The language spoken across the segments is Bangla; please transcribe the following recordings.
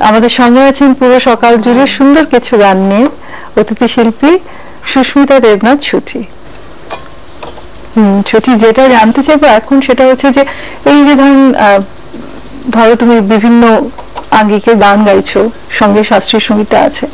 আমাদের সঙ্গে আছেন পুরো সকাল জুড়ে সুন্দর কিছু গান নিয়ে অতিথি শিল্পী সুস্মিতা দেবনাথ সুচি। সুচি, যেটা জানতে চাইবো এখন সেটা হচ্ছে যে এই যে ধরো তুমি বিভিন্ন আঙ্গিকে গান গাইছো, সঙ্গে শাস্ত্রীয় সঙ্গীতটা আছে,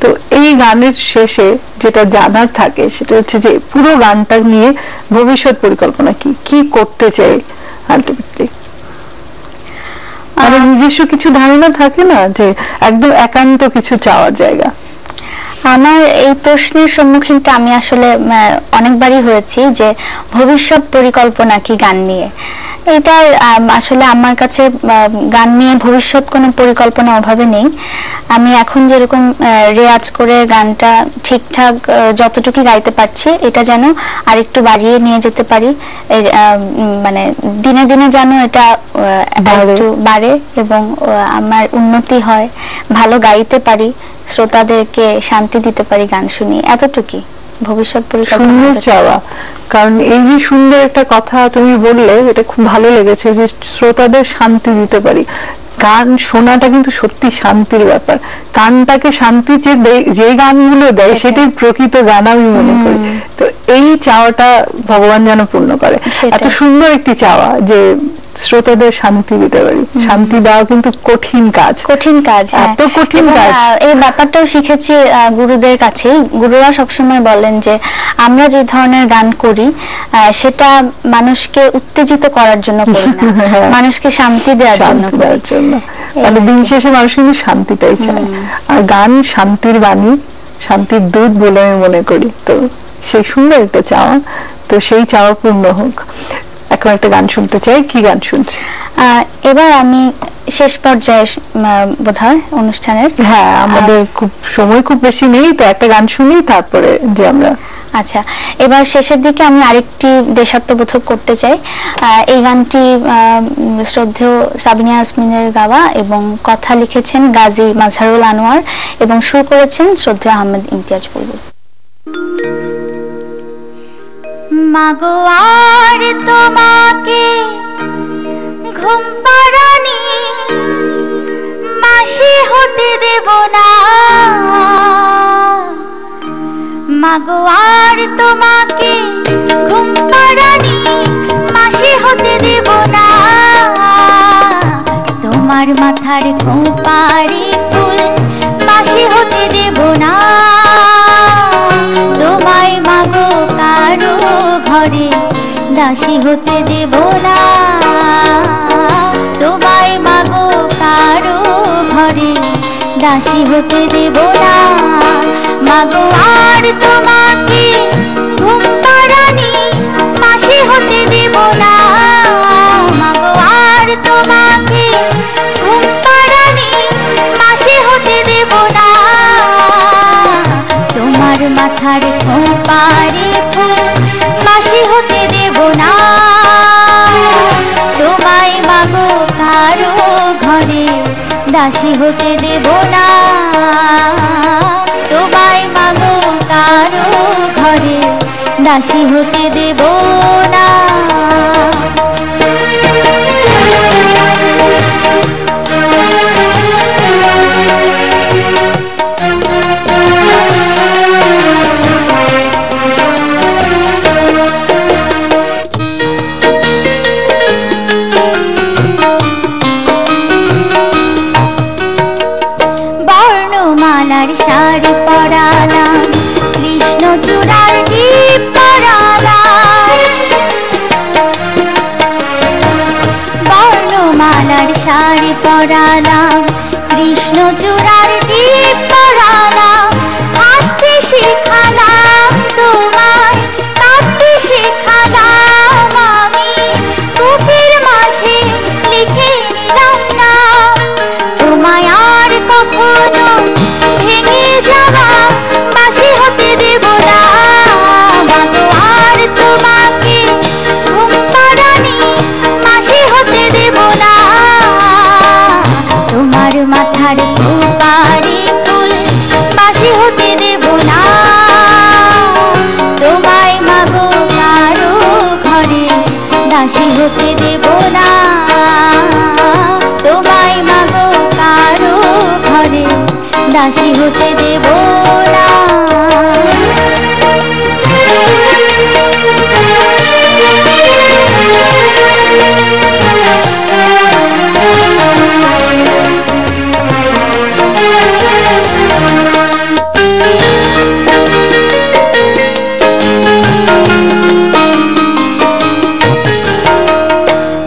তো এই গানের শেষে যেটা জানার থাকে সেটা হচ্ছে যে পুরো গানটা নিয়ে ভবিষ্যৎ পরিকল্পনা কি, কি করতে চাই আলটিমেটলি? মানে নিজস্ব কিছু ধারণা থাকে না যে একদম একান্ত কিছু চাওয়ার জায়গা? আমার এই প্রশ্নের সম্মুখীনটা আমি আসলে অনেকবারই হয়েছি যে ভবিষ্যৎ পরিকল্পনা কি গান নিয়ে। এটা আসলে আমার কাছে গান নিয়ে ভবিষ্যৎ কোনো পরিকল্পনা অভাবে নেই। আমি এখন যেরকম রেয়াজ করে গানটা ঠিকঠাক যতটুকু গাইতে পারছি, এটা যেন আরেকটু বাড়িয়ে নিয়ে যেতে পারি, মানে দিনে দিনে যেন এটা একটু বাড়ে এবং আমার উন্নতি হয়, ভালো গাইতে পারি, শ্রোতাদেরকে শান্তি দিতে পারি গান শুনি, এতটুকুই ভবিষ্যৎ পরিকল্পনা চাওয়া। কারণ এই যে সুন্দর একটা কথা তুমি বললে, এটা খুব ভালো লেগেছে যে শ্রোতাদের শান্তি দিতে পারি। গান শোনাটা কিন্তু সত্যি শান্তির ব্যাপার, কানটাকে শান্তি যে গানগুলো দেয় সেটাই প্রকৃত গান আমি মনে করি। তো এই চাওয়াটা ভগবান যেন পূর্ণ করে। এত সুন্দর একটি চাওয়া যে শ্রোতাদের শান্তি দিতে পারি। শান্তি দেওয়া কিন্তু কঠিন কাজ, কঠিন কাজ, এত কঠিন কাজ। এই ব্যাপারটাও শিখেছি গুরুদের কাছে। গুরুরা সবসময় বলেন যে আমরা যে ধরনের গান করি সেটা মানুষকে উত্তেজিত করার জন্য করি না, মানুষকে শান্তি দেওয়ার জন্য করি। মানে দিন শেষে মানুষ কিন্তু শান্তিটাই চায়, আর গান শান্তির বাণী, শান্তির দূত বলে আমি মনে করি। তো সেই সুন্দর একটা চাওয়া, তো সেই চাওয়া পূর্ণ হোক। এখন একটা গান শুনতে চাই, কি গান শুনছি? এবার আমি শেষ পর্যায়ে বোধহয় অনুষ্ঠানের, হ্যাঁ আমাদের খুব সময় খুব বেশি নেই, তো একটা গান শুনি তারপরে যে আমরা। আচ্ছা, এবার শেষের দিকে আমি আরেকটি দেশাত্মবোধক করতে চাই। এই গানটি শ্রদ্ধেয় সাবিনা ইয়াসমিনের গাওয়া এবং কথা লিখেছেন গাজী মাজহারুল আনোয়ার এবং সুর করেছেন শ্রদ্ধেয় আহমেদ ইমতিয়াজ বুলবুল। মাগো আর তোমাকে ঘুম পাড়ানি মাসি হতে দেব না, মাগো আর তোমাকে ঘুম পাড়ানি মাসি হতে দেব না, তোমার মাথার খোঁপারি ফুল মাসি হতে দেব না, তোমায় মাগো কারো ঘরে দাসী হতে দেব না, তোমায় মাগো কারো ঘরে দাসী হতে দেব না, মাগো আর তোমাকে ঘুম পাড়ানি মাসি হতে দেব না, মাগো আর তোমাকে ঘুম পাড়ানি মাসি হতে দেব না, তোমার মাথার খোঁপারি ফুল মাসি হতে দেব না, তোমায় মাগো কারো ঘরে দাসী হতে দেব না, তোমায় মাগো কারো ঘরে দাসী হতে দেব না। শাড়ি পরালাম কৃষ্ণ চূড়ার টিপ পরালাম, বর্ণমালার শাড়ি পরালাম কৃষ্ণ চূড়ার টিপ পরালাম, হাসতে শেখালাম তোমায় কাঁদতে শেখালাম, আমি বুকের মাঝে লিখে নিলাম নাম, তোমায় আর কখনো ভেঙে যাওয়া বাঁশি হতে দেব না, মাগো আর তোমাকে ঘুম পাড়ানি মাসি হতে দেব না, তোমার মাথার খোঁপারি ফুল বাঁশি হতে দেব না, তোমায় মাগো কারো ঘরে দাসী হতে দেব না, তোমায় মাগো কারো দাসী হতে দেব না।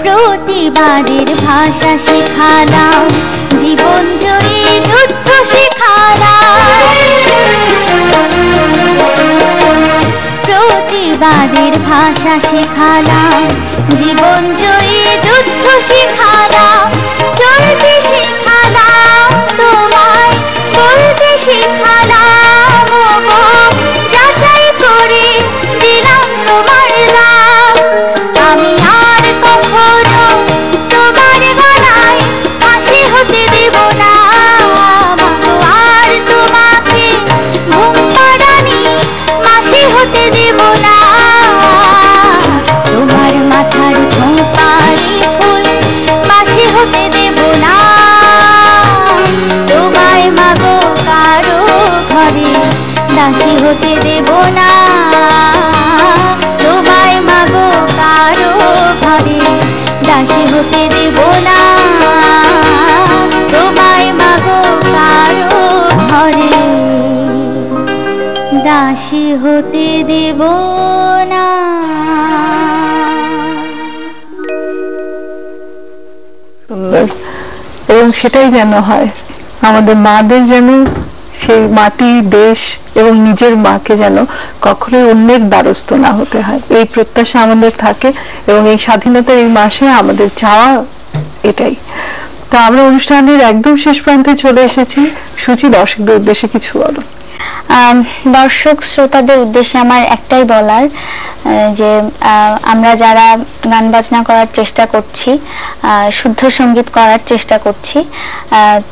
প্রতিবাদের ভাষা শেখালাম, জীবন জয়ী যুদ্ধ শেখালাম। প্রতিবাদের ভাষা শেখালাম, জীবন জয়ী যুদ্ধ শেখালাম। চলতে শেখালাম, তোমায় বলতে শেখালাম, ওগো যাচাই করে দিলাম তোমার দাম। আমি আর কখনো তোমার গলায় ফাঁসি হতে দেব না, আর তোমাকে ঘুম পাড়ানি মাসি হতে দেব না। তোমার মাথার খোঁপারি ফুল মাসি হতে দেব না। তোমায় মাগো কারো ঘরে দাসী হতে দেব না। তোমায় মাগো কারো ঘরে দাসী হতে দেব না। তোমায় মাগো কারো ঘরে দাসী হতে দেব না। সুন্দর। এবং সেটাই যেন হয়, আমাদের মাদের যেন সেই মাটি, দেশ এবং নিজের মাকে যেন কখনোই অন্যের দ্বারস্থ না হতে হয়, এই প্রত্যাশা আমাদের থাকে। এবং এই স্বাধীনতার এই মাসে আমাদের চাওয়া এটাই। তো আমরা অনুষ্ঠানের একদম শেষ প্রান্তে চলে এসেছি। সুচি, দর্শকদের উদ্দেশ্যে কিছু বলো। দর্শক শ্রোতাদের উদ্দেশ্যে আমার একটাই বলার, যে আমরা যারা গান বাজনা করার চেষ্টা করছি, শুদ্ধ সঙ্গীত করার চেষ্টা করছি,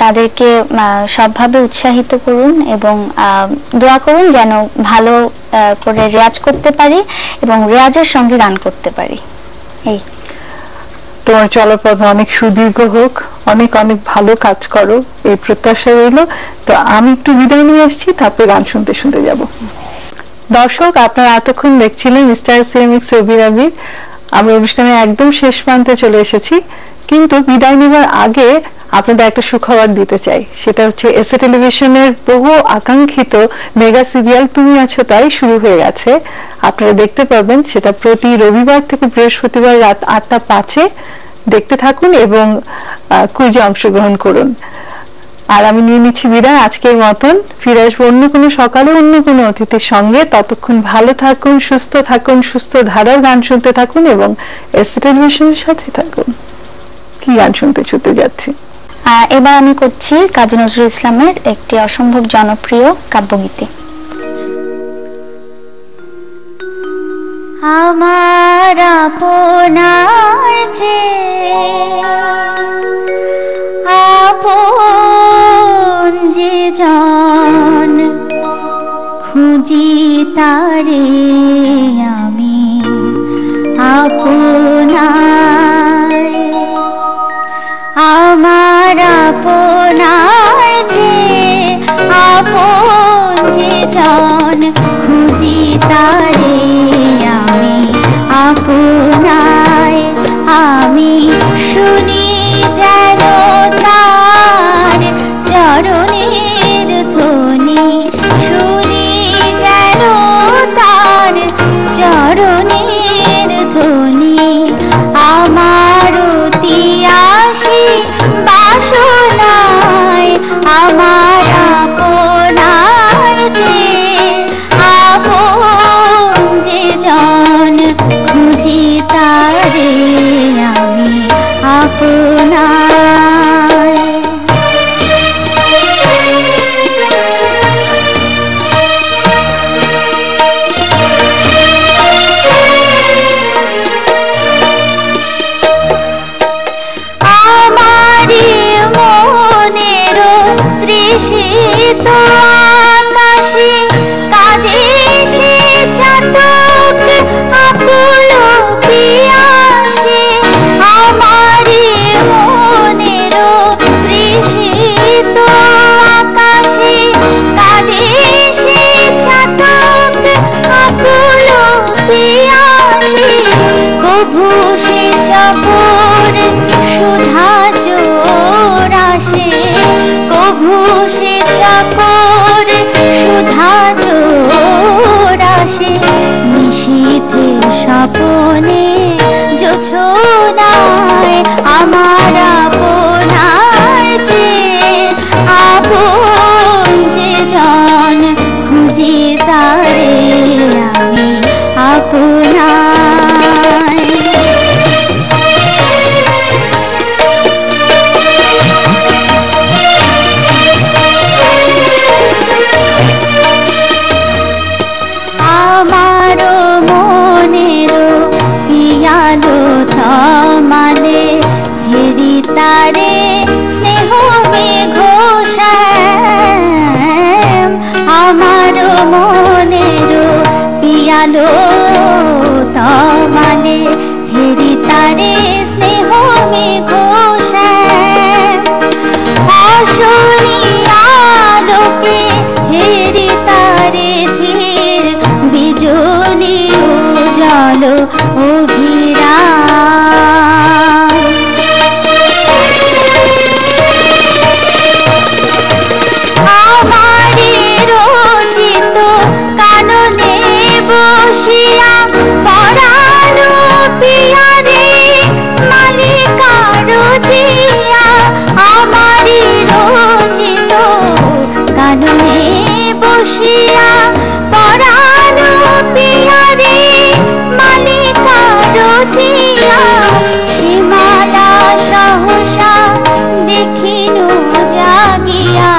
তাদেরকে সবভাবে উৎসাহিত করুন এবং দোয়া করুন যেন ভালো করে রেয়াজ করতে পারি এবং রেয়াজের সঙ্গে গান করতে পারি। এই তোমার চলপথ অনেক সুদীর্ঘ হোক, অনেক অনেক ভালো কাজ করো, এই প্রত্যাশা রইল। তো আমি একটু বিদায় নিয়ে আসছি, তারপরে গান শুনতে শুনতে যাব। দর্শক, আপনারা এতক্ষণ দেখছিলেন স্টার সিএমএক্স রবি রাবির। আমরা অনুষ্ঠানের একদম শেষ প্রান্তে চলে এসেছি, কিন্তু বিদায় নেবার আগে আপনাদের একটা সুখবর দিতে চাই। সেটা হচ্ছে এসএ টেলিভিশনের বহু আকাঙ্ক্ষিত মেগা সিরিয়াল তুমি আছো তাই শুরু হয়ে গেছে। আপনারা দেখতে পাবেন সেটা প্রতি রবিবার থেকে বৃহস্পতিবার রাত 8টা 5-এ। দেখতে থাকুন এবং কুইজে অংশগ্রহণ করুন। আর আমি নিয়ে নিচ্ছি বিদায় আজকের মতন। ফিরে আসবো অন্য কোনো সকালে অন্য কোনো অতিথির সঙ্গে। ততক্ষণ ভালো থাকুন, সুস্থ থাকুন, সুস্থ ধারার গান শুনতে থাকুন এবং এসএ টেলিভিশনের সাথে থাকুন। কি গান শুনতে ছুটে যাচ্ছি? এবার আমি করছি কাজী নজরুল ইসলামের একটি অসম্ভব জনপ্রিয় কাব্যগীতি। আমার আপনার চেয়ে আপন যে জন, খুঁজি তারে আমি আপনায়। আমার আপনার চেয়ে আপন যে জন, খুঁজি তারে আমি আপনায়। আমি শুনি যেন তার চরণের ধ্বনি, শুনি যেন তার চরণের ধ্বনি। আমার তিয়াসী বাসনায় আমার আপনার চেয়ে আপন যে জন, খুঁজি তারে আমি আপনায়। আমারি মনের তৃষিত আকাশে কাঁদে সে চাতক আকুল পিয়াসে। আমারি মনের তৃষিত আকাশে প্রভু সে চাকর সুধা চোরাসে নিশীথে স্বপনে জোছনায় আমার আপনার চেয়ে আপন যে জন খুঁজে তারে আমি আপনায়। আমারও মনেরও পিয়ালো তমালে হেরি তারে স্নেহ মেঘশ্যাম। আমারও মনেরও পিয়ালো তমালে হেরি তারে স্নেহ মেঘশ্যাম। অশনি আলোকে হেরি তারে ধীর বিজলি উজ্জ্বল অভিরাম। আমারি রচিত কাননে বসিয়া পরানো পিয়ারে মালিকা রচিয়া। আমারি রচিত কাননে বসিয়া পরানো পিয়ারে মালিকা রচিয়া। সীমালা সহসা দেখিনু জাগিয়া,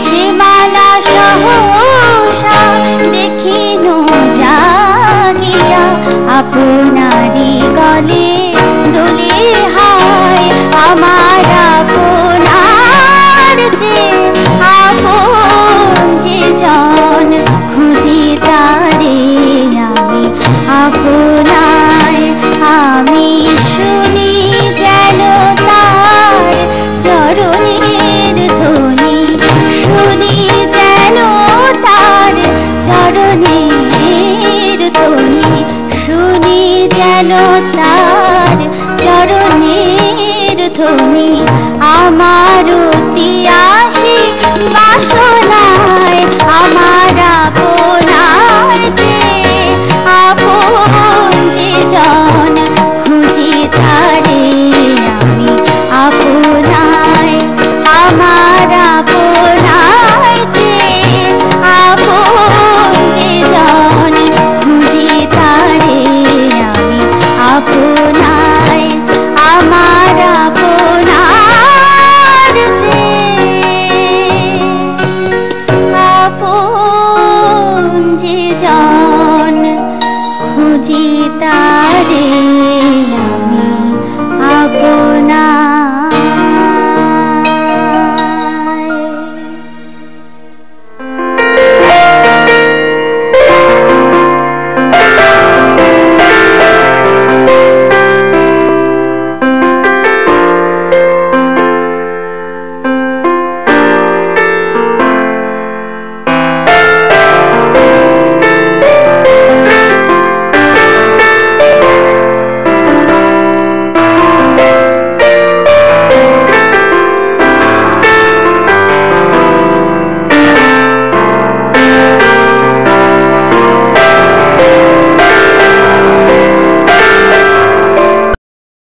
সীমালা সহসা দেখিনু জাগিয়া। আপনারি গলে দোলে হায় আমার আপনার যে আপন যে জন খুঁজি তারে আমি আপনায়। আমি শুনি যেন তার চরণের ধ্বনি, শুনি যেন তার চরণের ধ্বনি, শুনি যেন তার চরণের ধ্বনি।